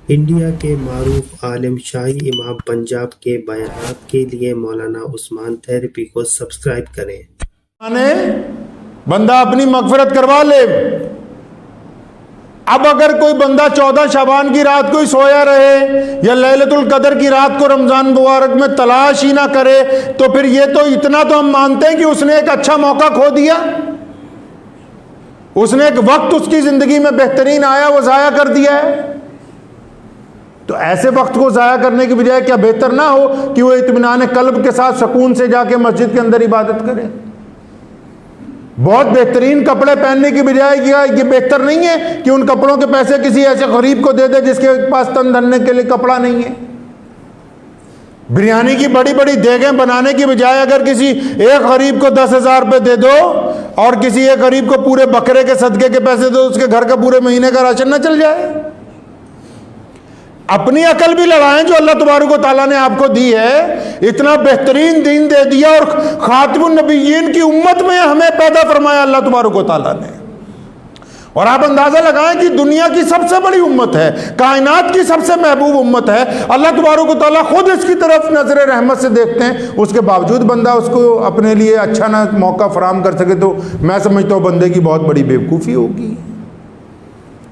India के मारूफ आलिम शाही इमाम पंजाब के बयानात के लिए मौलाना उस्मान थेरेपी को सब्सक्राइब करें। बंदा अपनी मगफिरत करवा ले। अब अगर कोई बंदा 14 शाबान की रात को ही सोया रहे या लैलतुल कदर की रात को रमजान मुबारक में तलाश ही ना करे, तो फिर ये तो इतना तो हम मानते हैं कि उसने एक अच्छा मौका खो दिया, उसने एक वक्त उसकी जिंदगी में बेहतरीन आया वो जाया कर दिया है। तो ऐसे वक्त को जाया करने की बजाय क्या बेहतर ना हो कि वो इत्मीनान कल्ब के साथ सुकून से जाके मस्जिद के अंदर इबादत करे। बहुत बेहतरीन कपड़े पहनने की बजाय ये बेहतर नहीं है कि उन कपड़ों के पैसे किसी ऐसे गरीब को दे दे जिसके पास तन धरने के लिए कपड़ा नहीं है। बिरयानी की बड़ी बड़ी देगें बनाने की बजाय अगर किसी एक गरीब को 10,000 रुपये दे दो और किसी एक गरीब को पूरे बकरे के सदके के पैसे दो, उसके घर का पूरे महीने का राशन ना चल जाए। अपनी अकल भी लड़ाएं जो अल्लाह तबारक व तआला ने आपको दी है। इतना बेहतरीन दीन दे दिया और खातिमुन नबिय्यीन की उम्मत में हमें पैदा फरमाया अल्लाह तबारक व तआला ने। और आप अंदाजा लगाएं कि दुनिया की सबसे बड़ी उम्मत है, कायनात की सबसे महबूब उम्मत है। अल्लाह तबारक व तआला खुद इसकी तरफ नजर रहमत से देखते हैं, उसके बावजूद बंदा उसको अपने लिए अच्छा ना मौका फराम कर सके, तो मैं समझता हूँ बंदे की बहुत बड़ी बेवकूफ़ी होगी।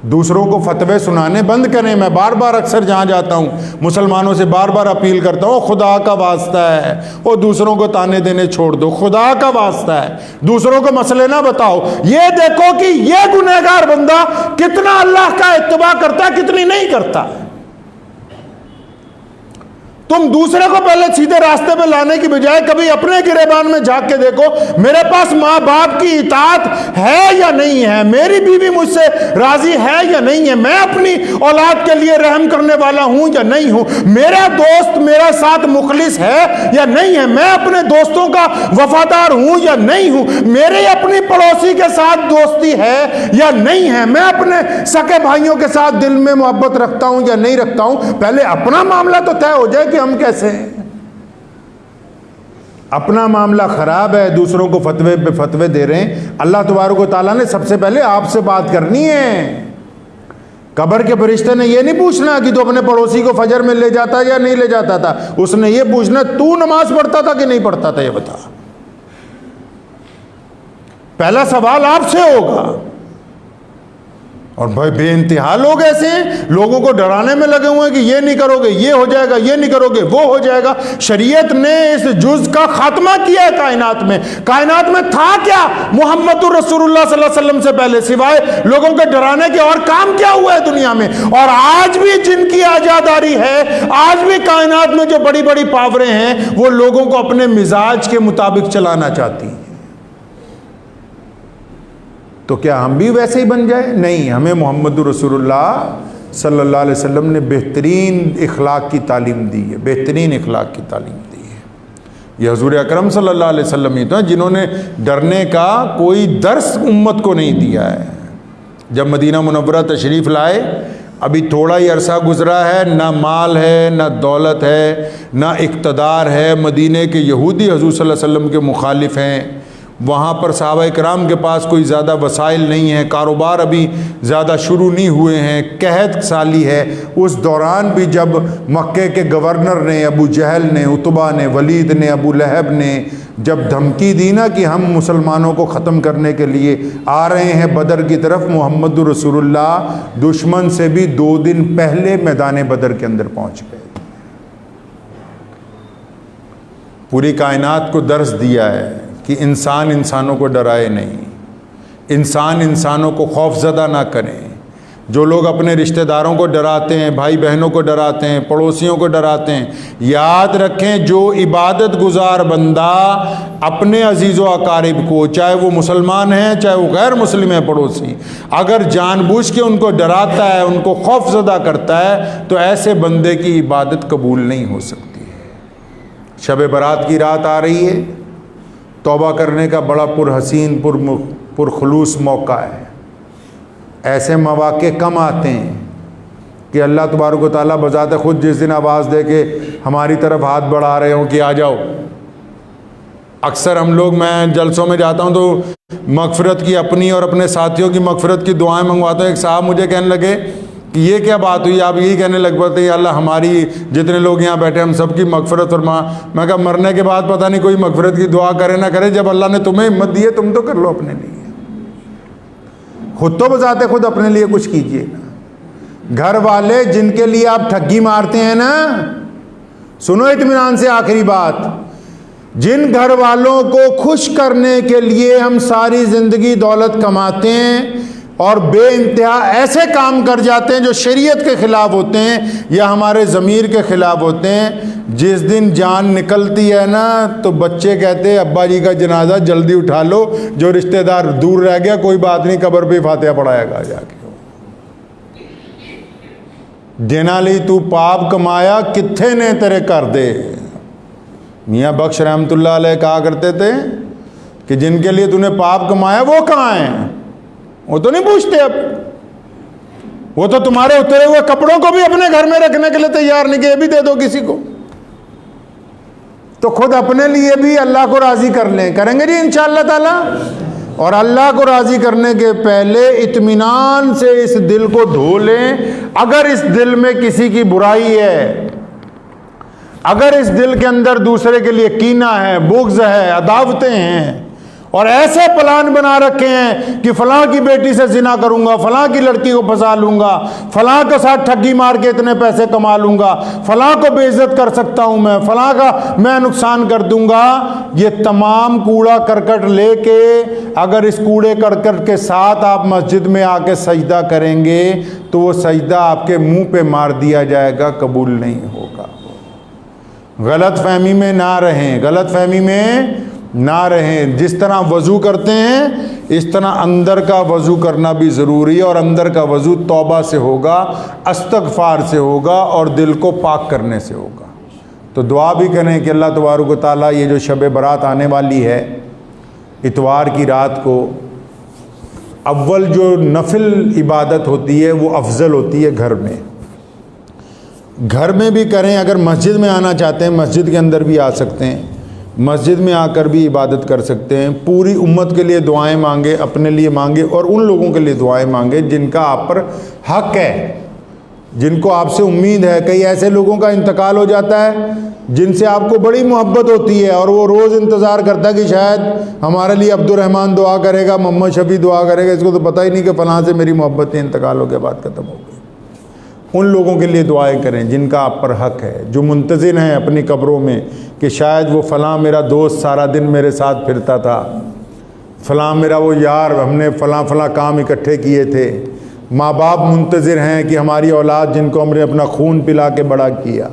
दूसरों को फतवे सुनाने बंद करें। मैं बार बार अक्सर जहाँ जाता हूँ मुसलमानों से बार बार अपील करता हूँ, खुदा का वास्ता है वो दूसरों को ताने देने छोड़ दो, खुदा का वास्ता है दूसरों को मसले ना बताओ। ये देखो कि ये गुनहगार बंदा कितना अल्लाह का इत्तबा करता है, कितनी नहीं करता। तुम दूसरे को पहले सीधे रास्ते पे लाने की बजाय कभी अपने गिरेबान में झांक के देखो, मेरे पास माँ बाप की इताअत है या नहीं है, मेरी बीवी मुझसे राजी है या नहीं है, मैं अपनी औलाद के लिए रहम करने वाला हूं या नहीं हूं, मेरा दोस्त मेरा साथ मुखलिस है या नहीं है, मैं अपने दोस्तों का वफादार हूं या नहीं हूं, मेरे अपनी पड़ोसी के साथ दोस्ती है या नहीं है, मैं अपने सके भाइयों के साथ दिल में मोहब्बत रखता हूं या नहीं रखता हूं। पहले अपना मामला तो तय हो जाए कि हम कैसे हैं। अपना मामला खराब है, दूसरों को फतवे पे फतवे दे रहे हैं। अल्लाह तबारक व तआला ने सबसे पहले आपसे बात करनी है। कब्र के फरिश्ते ने यह नहीं पूछना कि तू अपने पड़ोसी को फजर में ले जाता या नहीं ले जाता था, उसने यह पूछना तू नमाज पढ़ता था कि नहीं पढ़ता था, यह बता। पहला सवाल आपसे होगा। और भाई बेइंतहा लोग ऐसे हैं, लोगों को डराने में लगे हुए हैं कि ये नहीं करोगे ये हो जाएगा, ये नहीं करोगे वो हो जाएगा। शरीयत ने इस जुज का खात्मा किया है कायनात में। कायनात में था क्या मुहम्मदुर रसूलुल्लाह सल्लल्लाहु अलैहि वसल्लम से पहले, सिवाय लोगों के डराने के और काम क्या हुआ है दुनिया में। और आज भी जिनकी आजादारी है, आज भी कायनात में जो बड़ी बड़ी पावरें हैं, वो लोगों को अपने मिजाज के मुताबिक चलाना चाहती हैं। तो क्या हम भी वैसे ही बन जाए? नहीं, हमें मोहम्मद रसूलुल्लाह सल्लल्लाहु अलैहि वसल्लम ने बेहतरीन इखलाक की तालीम दी है, बेहतरीन इखलाक की तालीम दी है। ये हुजूर अकरम सल्लल्लाहु अलैहि वसल्लम ही तो हैं जिन्होंने डरने का कोई दर्स उम्मत को नहीं दिया है। जब मदीना मुनव्वरा तशरीफ़ लाए, अभी थोड़ा ही अरसा गुजरा है, ना माल है, ना दौलत है, ना इक़्तिदार है। मदीने के यहूदी हुजूर सल्लल्लाहु अलैहि वसल्लम के मुखालिफ हैं। वहाँ पर सहाबा इकराम के पास कोई ज़्यादा वसाइल नहीं है, कारोबार अभी ज़्यादा शुरू नहीं हुए हैं, कहत साली है। उस दौरान भी जब मक्के के गवर्नर ने, अबू जहल ने, उतबा ने, वलीद ने, अबू लहब ने जब धमकी दी ना कि हम मुसलमानों को ख़त्म करने के लिए आ रहे हैं बदर की तरफ, मोहम्मद रसूलुल्लाह दुश्मन से भी 2 दिन पहले मैदान बदर के अंदर पहुँच गए। पूरी कायनात को दर्स दिया है कि इंसान इंसानों को डराए नहीं, इंसान इंसानों को खौफज़दा ना करें। जो लोग अपने रिश्तेदारों को डराते हैं, भाई बहनों को डराते हैं, पड़ोसियों को डराते हैं, याद रखें जो इबादत गुजार बंदा अपने अजीज़ो अकारिब को, चाहे वो मुसलमान हैं चाहे वो गैर मुस्लिम है पड़ोसी, अगर जानबूझ के उनको डराता है, उनको खौफज़दा करता है, तो ऐसे बंदे की इबादत कबूल नहीं हो सकती है। शब बारात की रात आ रही है, तौबा करने का बड़ा पुरहसीन पुरखलूस मौका है। ऐसे मौके कम आते हैं कि अल्लाह तबारक व तआला बज़ात खुद जिस दिन आवाज़ दे के हमारी तरफ हाथ बढ़ा रहे हो कि आ जाओ। अक्सर हम लोग, मैं जलसों में जाता हूँ तो मगफ़िरत की, अपनी और अपने साथियों की मगफ़िरत की दुआएं मंगवाता हूँ। एक साहब मुझे कहने लगे कि ये क्या बात हुई, आप यही कहने लग पड़ते हैं अल्लाह हमारी जितने लोग यहाँ बैठे हम सबकी मगफरत फरमा। मैं कहा मरने के बाद पता नहीं कोई मगफरत की दुआ करे ना करे, जब अल्लाह ने तुम्हें हिम्मत दी है तुम तो कर लो अपने लिए, खुद तो बजाते खुद अपने लिए कुछ कीजिए ना। घर वाले जिनके लिए आप ठगी मारते हैं ना, सुनो इत्मीनान से आखिरी बात, जिन घर वालों को खुश करने के लिए हम सारी जिंदगी दौलत कमाते हैं और बेइंतहा ऐसे काम कर जाते हैं जो शरीयत के खिलाफ होते हैं या हमारे ज़मीर के खिलाफ होते हैं, जिस दिन जान निकलती है ना तो बच्चे कहते हैं अब्बा जी का जनाजा जल्दी उठा लो, जो रिश्तेदार दूर रह गया कोई बात नहीं, कब्र पे फातिहा पढ़ाएगा जाके। जिना ली तू पाप कमाया कित्थे ने तेरे कर दे। मियाँ बख्श रहमतुल्लाह अलैह कहा करते थे कि जिनके लिए तूने पाप कमाया वो कहाँ हैं, वो तो नहीं पूछते अब, वो तो तुम्हारे उतरे हुए कपड़ों को भी अपने घर में रखने के लिए तैयार नहीं कि ये भी दे दो किसी को। तो खुद अपने लिए भी अल्लाह को राजी कर लें, करेंगे जी इंशाअल्लाह ताला। और अल्लाह को राजी करने के पहले इत्मीनान से इस दिल को धो लें। अगर इस दिल में किसी की बुराई है, अगर इस दिल के अंदर दूसरे के लिए कीना है, बुग़्ज़ है, अदावतें हैं और ऐसे प्लान बना रखे हैं कि फलां की बेटी से जिना करूंगा, फलां की लड़की को फंसा लूंगा, फलां के साथ ठगी मार के इतने पैसे कमा लूंगा, फलां को बेइज्जत कर सकता हूं मैं, फलां का मैं नुकसान कर दूंगा, ये तमाम कूड़ा करकट लेके अगर इस कूड़े करकट के साथ आप मस्जिद में आके सजदा करेंगे तो वो सजदा आपके मुंह पे मार दिया जाएगा, कबूल नहीं होगा। गलत फहमी में ना रहें, गलत फहमी में ना रहें। जिस तरह वज़ू करते हैं इस तरह अंदर का वज़ू करना भी ज़रूरी है, और अंदर का वज़ू तौबा से होगा, इस्तग़फ़ार से होगा और दिल को पाक करने से होगा। तो दुआ भी करें कि अल्लाह तबारक व तआला ये जो शब बारात आने वाली है, इतवार की रात को, अव्वल जो नफिल इबादत होती है वो अफजल होती है घर में। घर में भी करें, अगर मस्जिद में आना चाहते हैं मस्जिद के अंदर भी आ सकते हैं, मस्जिद में आकर भी इबादत कर सकते हैं। पूरी उम्मत के लिए दुआएं मांगे, अपने लिए मांगे और उन लोगों के लिए दुआएं मांगे जिनका आप पर हक है, जिनको आपसे उम्मीद है। कई ऐसे लोगों का इंतकाल हो जाता है जिनसे आपको बड़ी मोहब्बत होती है और वो रोज़ इंतज़ार करता है कि शायद हमारे लिए अब्दुर्रहमान दुआ करेगा, मोहम्मद शफी दुआ करेगा, इसको तो पता ही नहीं कि फ़लाँ से मेरी मोहब्बत इंतकाल हो गया, बात ख़त्म हो गई। उन लोगों के लिए दुआएं करें जिनका आप पर हक है, जो मुंतज़िर हैं अपनी कब्रों में कि शायद वो फ़लाँ मेरा दोस्त सारा दिन मेरे साथ फिरता था, फ़लाँ मेरा वो यार, हमने फ़लाँ फ़लाँ काम इकट्ठे किए थे। माँ बाप मुंतज़िर हैं कि हमारी औलाद जिनको हमने अपना खून पिला के बड़ा किया।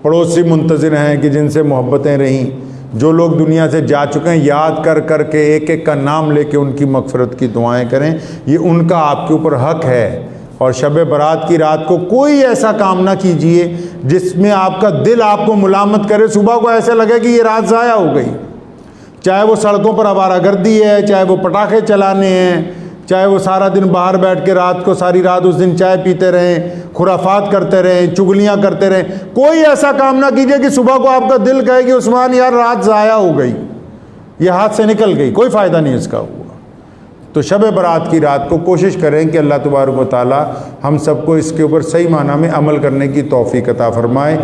पड़ोसी मुंतज़िर हैं कि जिनसे मोहब्बतें रहीं। जो लोग दुनिया से जा चुके हैं याद कर कर के एक एक का नाम लेके उनकी मग़फ़िरत की दुआएं करें, ये उनका आपके ऊपर हक है। और शब बारात की रात को कोई ऐसा काम ना कीजिए जिसमें आपका दिल आपको मुलामत करे, सुबह को ऐसे लगे कि ये रात ज़ाया हो गई। चाहे वो सड़कों पर आवारागर्दी है, चाहे वो पटाखे चलाने हैं, चाहे वो सारा दिन बाहर बैठ के रात को सारी रात उस दिन चाय पीते रहें, खुराफात करते रहें, चुगलियाँ करते रहें। कोई ऐसा काम ना कीजिए कि सुबह को आपका दिल कहे कि उस्मान यार रात ज़ाया हो गई, ये हाथ से निकल गई, कोई फ़ायदा नहीं इसका हुआ। तो शब बारात की रात को कोशिश करें कि अल्लाह तबारक व तआला हम सबको इसके ऊपर सही माना में अमल करने की तौफीक अता फरमाए।